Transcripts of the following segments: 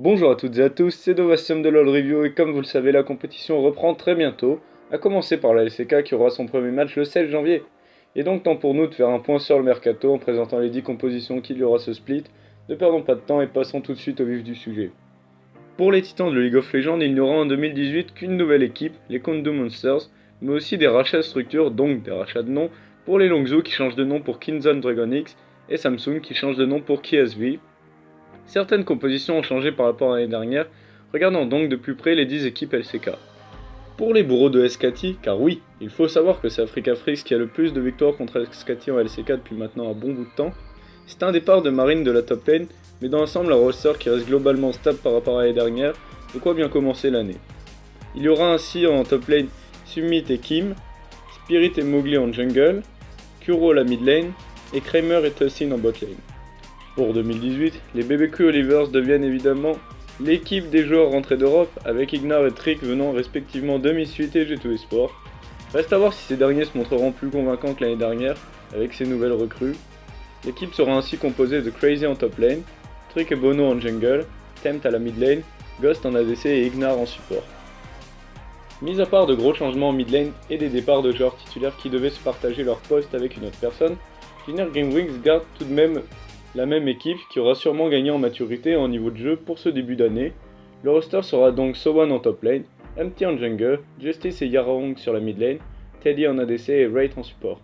Bonjour à toutes et à tous, c'est Dovastum de LoL Review et comme vous le savez, la compétition reprend très bientôt, à commencer par la LCK qui aura son premier match le 16 janvier. Et donc temps pour nous de faire un point sur le mercato en présentant les 10 compositions qu'il y aura ce split. Ne perdons pas de temps et passons tout de suite au vif du sujet. Pour les titans de League of Legends, il n'y aura en 2018 qu'une nouvelle équipe, les Kondu Monsters, mais aussi des rachats de structures, donc des rachats de nom, pour les Longzhou qui changent de nom pour Kinzon Dragon X et Samsung qui change de nom pour KSV. Certaines compositions ont changé par rapport à l'année dernière, regardons donc de plus près les 10 équipes LCK. Pour les bourreaux de SKT, car oui, il faut savoir que c'est Africa Freeze qui a le plus de victoires contre SKT en LCK depuis maintenant un bon bout de temps, c'est un départ de Marine de la top lane, mais dans l'ensemble un roster qui reste globalement stable par rapport à l'année dernière, de quoi bien commencer l'année. Il y aura ainsi en top lane Summit et Kim, Spirit et Mowgli en jungle, Kuro à la mid lane, et Kramer et Tussin en bot lane. Pour 2018, les BBQ Olivers deviennent évidemment l'équipe des joueurs rentrés d'Europe, avec Ignar et Trick venant respectivement de Misfit et G2 Esports. Reste à voir si ces derniers se montreront plus convaincants que l'année dernière, avec ces nouvelles recrues. L'équipe sera ainsi composée de Crazy en top lane, Trick et Bono en jungle, Tempt à la mid lane, Ghost en ADC et Ignar en support. Mis à part de gros changements en mid lane et des départs de joueurs titulaires qui devaient se partager leur poste avec une autre personne, Junior Gamewings garde tout de même la même équipe qui aura sûrement gagné en maturité et en niveau de jeu pour ce début d'année. Le roster sera donc Sowan en top lane, MT en jungle, Justice et Yarong sur la mid lane, Teddy en ADC et Wraith en support.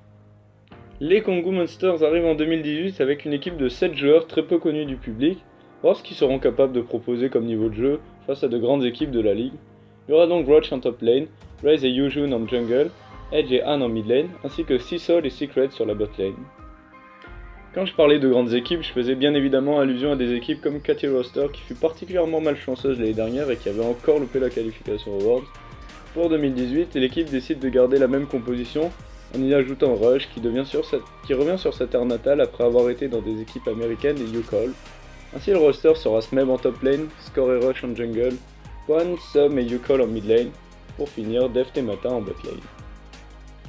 Les Kongu Monsters arrivent en 2018 avec une équipe de 7 joueurs très peu connus du public, voir ce qu'ils seront capables de proposer comme niveau de jeu face à de grandes équipes de la ligue. Il y aura donc Roach en top lane, Raze et Yujun en jungle, Edge et Han en mid lane, ainsi que Seasol et Secret sur la bot lane. Quand je parlais de grandes équipes, je faisais bien évidemment allusion à des équipes comme Katy Roster qui fut particulièrement malchanceuse l'année dernière et qui avait encore loupé la qualification au Worlds. Pour 2018, l'équipe décide de garder la même composition en y ajoutant Rush qui revient sur sa terre natale après avoir été dans des équipes américaines et UCall. Ainsi le roster sera Smeb en top lane, Score et Rush en jungle, One, Sum et UCall en mid lane, pour finir Deft et Mata en bot lane.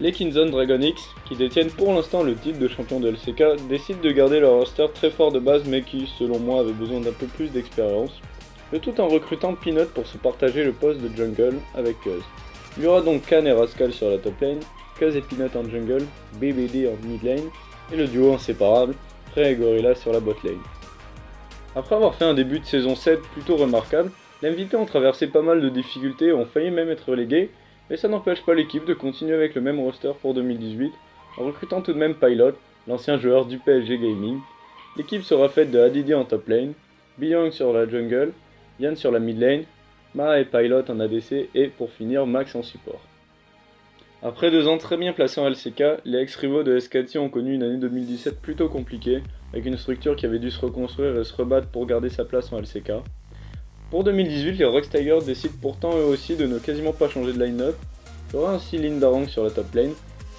Les Kinzon Dragon X, qui détiennent pour l'instant le titre de champion de LCK, décident de garder leur roster très fort de base mais qui, selon moi, avait besoin d'un peu plus d'expérience, le tout en recrutant Peanut pour se partager le poste de jungle avec Cuz. Il y aura donc Khan et Rascal sur la top lane, Cuz et Peanut en jungle, BBD en mid lane, et le duo inséparable, Frey et Gorilla sur la bot lane. Après avoir fait un début de saison 7 plutôt remarquable, les MVP ont traversé pas mal de difficultés et ont failli même être relégués, mais ça n'empêche pas l'équipe de continuer avec le même roster pour 2018, en recrutant tout de même Pilot, l'ancien joueur du PSG Gaming. L'équipe sera faite de Adidi en top lane, Biyong sur la jungle, Yan sur la mid lane, Ma et Pilot en ADC et pour finir Max en support. Après 2 ans très bien placés en LCK, les ex-rivaux de SKT ont connu une année 2017 plutôt compliquée, avec une structure qui avait dû se reconstruire et se rebattre pour garder sa place en LCK. Pour 2018, les Rox Tigers décident pourtant eux aussi de ne quasiment pas changer de line-up. Il y aura ainsi Lindarong sur la top lane,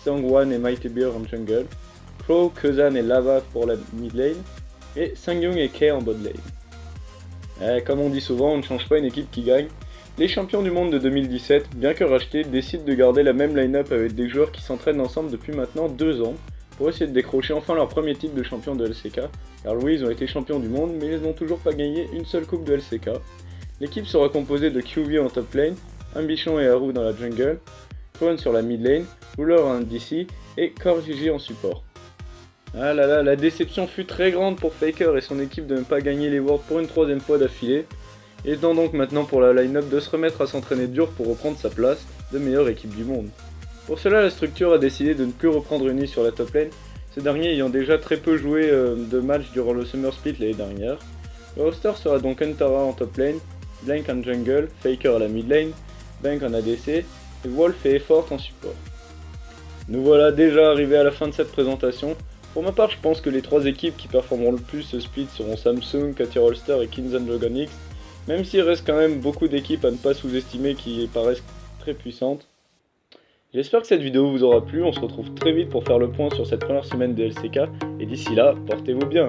Seongwan et Mighty Beer en jungle, Crow, Kuzan et Lava pour la mid lane, et Sangyung et Kay en bot lane. Comme on dit souvent, on ne change pas une équipe qui gagne. Les champions du monde de 2017, bien que rachetés, décident de garder la même line-up avec des joueurs qui s'entraînent ensemble depuis maintenant 2 ans, pour essayer de décrocher enfin leur premier titre de champion de LCK, car oui, ils ont été champions du monde, mais ils n'ont toujours pas gagné une seule coupe de LCK. L'équipe sera composée de QV en top lane, Ambition et Haru dans la jungle, Kwon sur la mid lane, Ruler en DC et Core GG en support. Ah là là, la déception fut très grande pour Faker et son équipe de ne pas gagner les Worlds pour une 3ème fois d'affilée, et temps donc maintenant pour la line-up de se remettre à s'entraîner dur pour reprendre sa place de meilleure équipe du monde. Pour cela, la structure a décidé de ne plus reprendre Uni sur la top lane, ce dernier ayant déjà très peu joué de matchs durant le Summer Split l'année dernière. Le roster sera donc Antara en top lane, Blank en jungle, Faker à la mid lane, Bank en ADC, et Wolf et Effort en support. Nous voilà déjà arrivés à la fin de cette présentation. Pour ma part, je pense que les 3 équipes qui performeront le plus ce split seront Samsung, Katy Rolster et Kinzon Dragon X, même s'il reste quand même beaucoup d'équipes à ne pas sous-estimer qui paraissent très puissantes. J'espère que cette vidéo vous aura plu, on se retrouve très vite pour faire le point sur cette première semaine de LCK, et d'ici là, portez-vous bien.